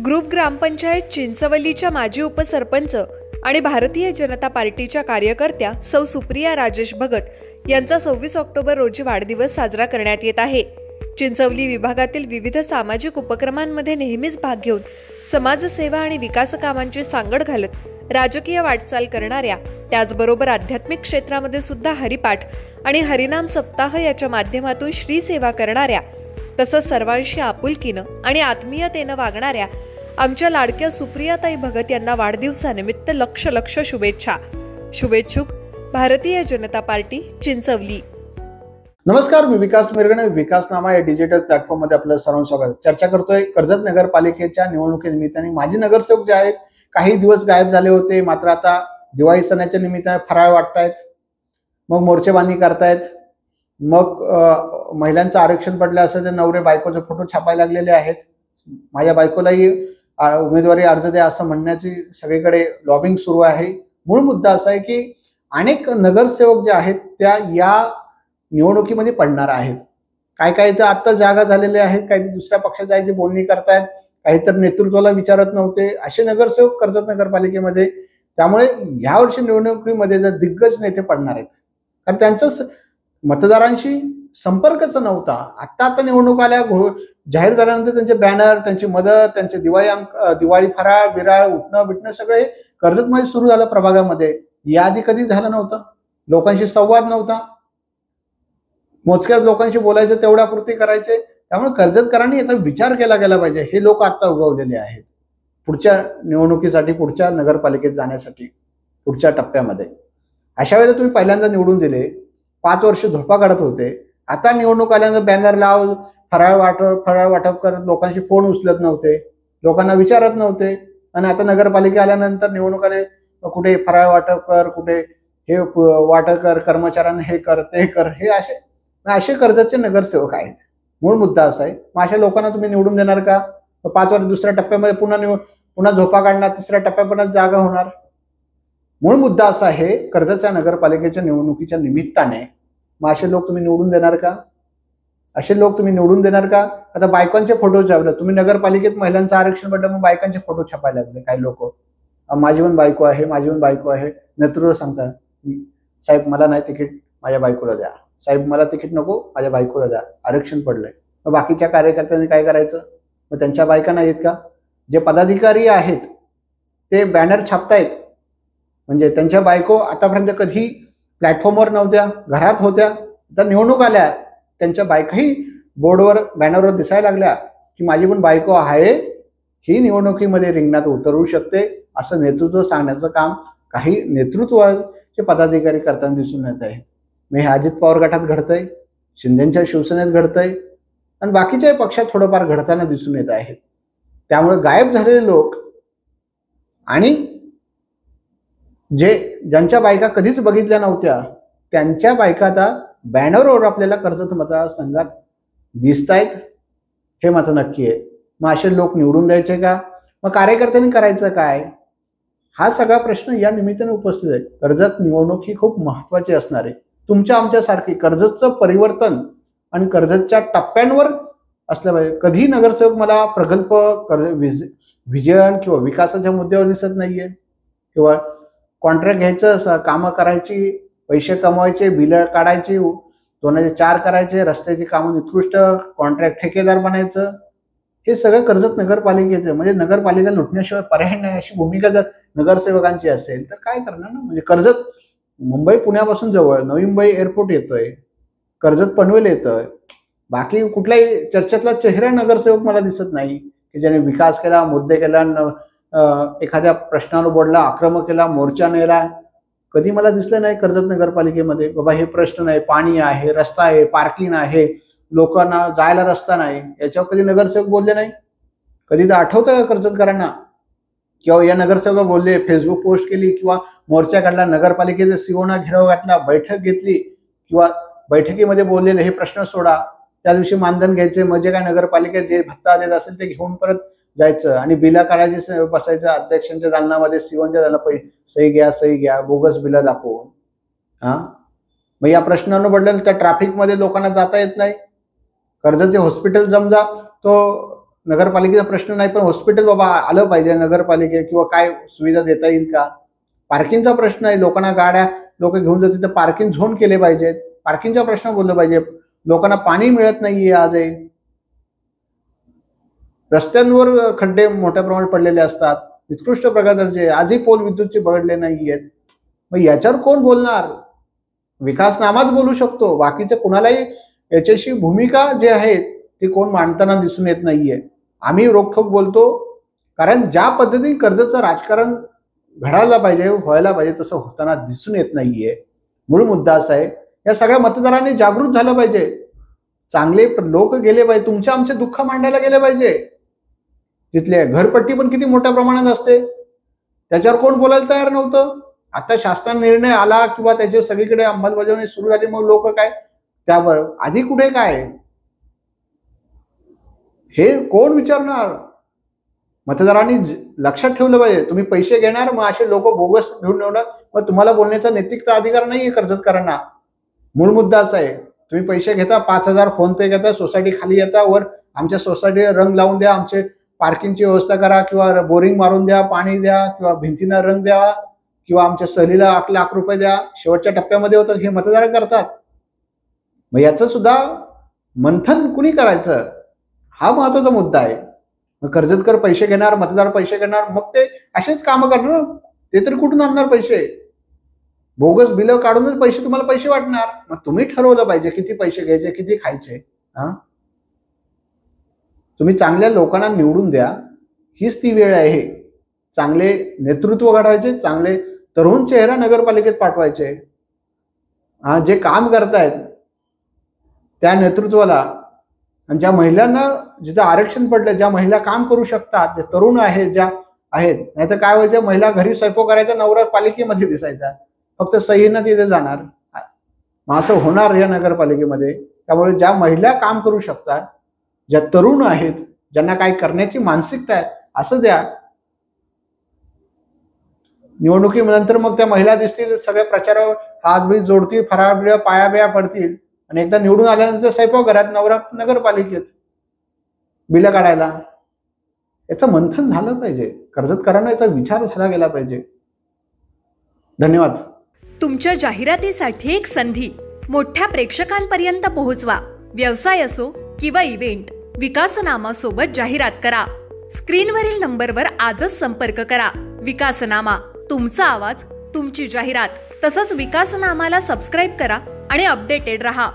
Group ग्रामपंचायत चिंचवलीच्या माजी उपसरपंच आणि भारतीय जनता पार्टीच्या कार्यकर्त्या सौ सुप्रिया राजेश भगत यांचा 26 ऑक्टोबर रोजी वाढदिवस साजरा करण्यात येत आहे। चिंचवली विभागातील विविध सामाजिक उपक्रमांमध्ये नेहमीच भाग घेऊन समाजसेवा आणि विकास कामांची सांगड घालत राजकीय वाटचाल करणाऱ्या, त्याचबरोबर आध्यात्मिक क्षेत्रामध्ये सुद्धा हरिपाठ आणि हरिनाम सप्ताह याच्या माध्यमातून श्री सेवा करणाऱ्या, तसंच सर्वांशी आपुलकीनं आणि आत्मीयतेनं वागणाऱ्या आमच्या लाडक्या सुप्रियाताई भगत यांना वाढदिवसानिमित्त लक्ष शुभेच्छा। शुभेच्छुक भारतीय जनता पार्टी चिंचवली। नमस्कार, मी विकास मिरगणे, विकासनामा या डिजिटल प्लॅटफॉर्म मध्ये आपलं सर्वांचं स्वागत। चर्चा करतोय कर्जत नगरपालिकेच्या निवडणुकीनिमित्ताने माजी नगरसेवक जे आहेत काही दिवस गायब झाले होते, मात्र आता दिवाळी सणाच्या निमित्ताने फराळ वाटतायत, मग मोर्चेबांधणी करतायत, मग महिलांचं आरक्षण पडलं असं ते नवरे बायकोचे फोटो छापायला लागलेले आहेत। माझ्या बायकोलाही उमेदवारी अर्ज द्या असं म्हणण्याची सगळीकडे लॉबिंग सुरू आहे। मूळ मुद्दा असा आहे की अनेक नगरसेवक जे आहेत त्या या निवडणुकीमध्ये पडणार आहेत। काही तर आता जागा झालेले आहेत, काही दुसऱ्या पक्षात जायची बोलणी करतायत, काही तर नेतृत्वाला विचारत नव्हते, असे नगरसेवक कर्जत नगरपालिकेमध्ये। त्यामुळे ह्या वर्षी निवडणुकीमध्ये जर दिग्गज नेते पडणार आहेत, कारण त्यांचं मतदारांशी संपर्कच नव्हता। आता निवडणूक आल्या, जाहीर झाल्यानंतर त्यांचे बॅनर, त्यांची मदत, त्यांचे दिवाळी फराळ बिराळ उठणं बिटणं सगळे कर्जतमध्ये सुरू झालं प्रभागामध्ये। याआधी कधी झालं नव्हतं। लोकांशी संवाद नव्हता, मोजक्याच लोकांशी बोलायचं, तेवढ्यापुरती करायचे। त्यामुळे कर्जतकरांनी याचा विचार केला गेला पाहिजे। हे लोक आता उगवलेले आहेत पुढच्या निवडणुकीसाठी, पुढच्या नगरपालिकेत जाण्यासाठी, पुढच्या टप्प्यामध्ये। अशा वेळेला तुम्ही पहिल्यांदा निवडून दिले, 5 वर्ष झोपा काढत होते, आता निवडणूक आल्यानंतर बॅनर लाव, फराळ वाटप करत लोकांशी फोन उचलत नव्हते, लोकांना विचारत नव्हते, आणि आता नगरपालिका आल्यानंतर निवडणूक आले कुठे फराळ वाटप कर, कुठे हे वाटप कर, कर्मचाऱ्यांना हे कर ते कर, हे असे कर्जतचे नगरसेवक आहेत। मूळ मुद्दा असा आहे, मग अशा लोकांना तुम्ही निवडून देणार का? 5 वर्ष दुसऱ्या टप्प्यामध्ये पुन्हा झोपा काढणार, तिसऱ्या टप्प्यापर्यंत जागा होणार। मूळ मुद्दा असा आहे, कर्जतच्या नगरपालिकेच्या निवडणुकीच्या निमित्ताने मग असे लोक तुम्ही निवडून देणार का? असे लोक तुम्ही निवडून देणार का? आता बायकांचे फोटो छापले, तुम्ही नगरपालिकेत महिलांचं आरक्षण पडलं, मग बायकांचे फोटो छापायला लागले काही लोक। माझी पण बायको आहे, माझी पण बायको आहे। नेतृत्व सांगतात, साहेब मला नाही तिकीट, माझ्या बायकोला द्या, साहेब मला तिकीट नको, माझ्या बायकोला द्या, आरक्षण पडलंय। मग बाकीच्या कार्यकर्त्यांनी काय करायचं? मग त्यांच्या बायका नाहीत का? जे पदाधिकारी आहेत ते बॅनर छापतायत, म्हणजे त्यांच्या बायको आतापर्यंत कधी प्लॅटफॉर्मवर नव्हत्या, घरात होत्या, आता निवडणूक आल्या, त्यांच्या बायकाही बोर्डवर बॅनरवर दिसायला लागल्या की माझी पण बायको आहे, ही निवडणुकीमध्ये रिंगणात उतरू शकते, असं नेतृत्व सांगण्याचं काम काही नेतृत्वाचे पदाधिकारी करताना दिसून येत आहे। मग हे अजित पवार गटात घडतंय, शिंदेच्या शिवसेनेत घडतंय, आणि बाकीच्या पक्षात थोडंफार घडताना दिसून येत आहे। त्यामुळे गायब झालेले लोक आणि ज्यांच्या बायका कधीच बघितल्या नव्हत्या त्यांच्या बायका आता बॅनरवर आपल्याला कर्जत मतदारसंघात दिसतायत, हे मात्र नक्की आहे। मग असे लोक निवडून द्यायचे का? मग कार्यकर्त्यांनी करायचं काय? हा सगळा प्रश्न या निमित्ताने उपस्थित आहे। कर्जत निवडणूक ही खूप महत्वाची असणार आहे। तुमच्या आमच्यासारखी कर्जतचं परिवर्तन आणि कर्जतच्या टप्प्यांवर असलं पाहिजे। कधी नगरसेवक मला प्रकल्प, विजन किंवा विकासाच्या मुद्द्यावर दिसत नाहीये, किंवा कॉन्ट्रॅक्ट घ्यायचं, कामं करायची, पैसे कमवायचे, बिलं काढायची, 2004 करायचे, रस्त्याची कामं निकृष्ट, कॉन्ट्रॅक्ट ठेकेदार बनायचं, हे सगळं कर्जत नगरपालिकेचं। म्हणजे नगरपालिका लुटण्याशिवाय पर्याय नाही अशी भूमिका जर नगरसेवकांची असेल तर काय करणार ना? म्हणजे कर्जत मुंबई पुण्यापासून जवळ, नवी मुंबई एअरपोर्ट येतोय, कर्जत पनवेल येतोय, बाकी कुठलाही चर्चेतला चेहरा नगरसेवक मला दिसत नाही की ज्याने विकास केला, मुद्दे केला, एखाद्या प्रश्नावर बोलला, आक्रमक केला, मोर्चा नेला। कधी मला दिसलं नाही कर्जत नगरपालिकेमध्ये बाबा हे प्रश्न नाही, पाणी आहे, रस्ता आहे, पार्किंग आहे, लोकांना जायला रस्ता नाही, याच्यावर कधी नगरसेवक बोलले नाही। कधी तर आठवतं का कर्जतकरांना? किंवा या नगरसेवक बोलले, फेसबुक पोस्ट केली, किंवा मोर्चा काढला, नगरपालिकेचा सीओना घेराव घातला, बैठक घेतली, किंवा बैठकीमध्ये बोललेले हे प्रश्न सोडा, त्या दिवशी मानधन घ्यायचे, म्हणजे काय नगरपालिकेत जे भत्ता देत असेल ते घेऊन परत जायचं, आणि बिलं काढायचे, बसायचं अध्यक्षांच्या दालनामध्ये, सीओच्या दालना, सही घ्या, बोगस बिलं दाखवून। मग या प्रश्नानं पडलेलं त्या ट्रॅफिकमध्ये लोकांना जाता येत नाही। कर्जतचे हॉस्पिटल समजा तो नगरपालिकेचा प्रश्न नाही, पण हॉस्पिटल बाबा आलं पाहिजे नगरपालिके, किंवा काय सुविधा देता येईल का. पार्किंगचा प्रश्न आहे, लोकांना गाड्या लोक घेऊन जातील तर पार्किंग झोन केले पाहिजेत. पार्किंगचा प्रश्न बोललं पाहिजे. लोकांना पाणी मिळत नाहीये आजही. रस्त्यांवर खड्डे मोठ्या प्रमाणात पडलेले असतात, उत्कृष्ट प्रकारचे. आजही पोल विद्युतचे बघडले नाहीयेत. मग याच्यावर कोण बोलणार. विकासनामाच बोलू शकतो, बाकीचं कुणालाही याच्याशी भूमिका जे आहे ती कोण मांडताना दिसून येत नाहीये. आम्ही रोखठोक बोलतो, कारण ज्या पद्धतीने कर्जतचं राजकारण घडायला पाहिजे, व्हायला पाहिजे, तसं होताना दिसून येत नाहीये. मूळ मुद्दा असा आहे, या सगळ्या मतदारांनी जागृत झालं पाहिजे. चांगले लोक गेले पाहिजे, तुमच्या आमचे दुःख मांडायला गेले पाहिजे. तिथले घरपट्टी पण किती मोठ्या प्रमाणात असते, त्याच्यावर कोण बोलायला तयार नव्हतं. आता शासनाचा निर्णय आला किंवा त्याची सगळीकडे अंमलबजावणी सुरू झाली, मग लोक काय त्यावर आधी कुठे काय हे कोण विचारणार. मतदारांनी लक्षात ठेवलं पाहिजे. तुम्ही पैसे घेणार, मग असे लोक बोगस घेऊन ठेवणार, मग तुम्हाला बोलण्याचा नैतिकता अधिकार नाहीये कर्जतकरांना. मूळ मुद्दा असा आहे, तुम्ही पैसे घेता, 5,000 फोन पे घेता, सोसायटी खाली येता, वर आमच्या सोसायटीला रंग लावून द्या, आमचे पार्किंगची व्यवस्था करा, किंवा बोरिंग मारून द्या, पाणी द्या, किंवा भिंतींना रंग द्यावा, किंवा आमच्या सहलीला 1,00,000 रुपये द्या. शेवटच्या टप्प्यामध्ये होतं हे मतदार करतात. मग याचं सुद्धा मंथन कुणी करायचं, हा महत्वाचा मुद्दा आहे. मग कर्जतकर पैसे घेणार, मतदार पैसे घेणार, मग ते असेच कामं करणार. ते तरी कुठून आणणार पैसे. बोगस बिलं काढूनच तुम्हाला पैसे वाटणार. मग तुम्ही ठरवलं पाहिजे किती पैसे घ्यायचे, किती खायचे. तुम्ही चांगल्या लोकांना निवडून द्या, हीच ती वेळ आहे. चांगले नेतृत्व घडवायचे, चांगले तरुण चेहरा नगरपालिकेत पाठवायचे. जे काम करतायत त्या नेतृत्वाला, आणि ज्या महिलांना जिथं आरक्षण पडलं, ज्या महिला काम करू शकतात, जे तरुण आहेत, ज्या आहेत. नाही तर काय व्हायचं, महिला घरी स्वयंपाक करायचा, नवरा पालिकेमध्ये दिसायचा, फक्त सहीनं तिथे जाणार. मग असं होणार या नगरपालिकेमध्ये. त्यामुळे ज्या महिला काम करू शकतात, ज्या तरुण आहेत, ज्यांना काय करण्याची मानसिकता आहे, असं द्या. निवडणुकीनंतर मग त्या महिला दिसतील, सगळ्या प्रचारावर हातबीत जोडतील, फराळ पाया बिया पडतील, आणि एकदा निवडून आल्यानंतर स्वयंपाकघरात, नवरा नगरपालिकेत बिलं काढायला. याचं मंथन झालं पाहिजे. कर्जतकरांना याचा विचार झाला गेला पाहिजे. धन्यवाद. तुमच्या जाहिरातीसाठी एक संधी मोठ्या प्रेक्षकांपर्यंत पोहोचवा. व्यवसाय असो किंवा इव्हेंट, विकासनामा सोबत जाहिरात करा. स्क्रीनवरील नंबरवर आजच संपर्क करा. विकासनामा, तुमचा आवाज, तुमची जाहिरात. तसंच विकासनामाला सबस्क्राईब करा आणि अपडेटेड रहा.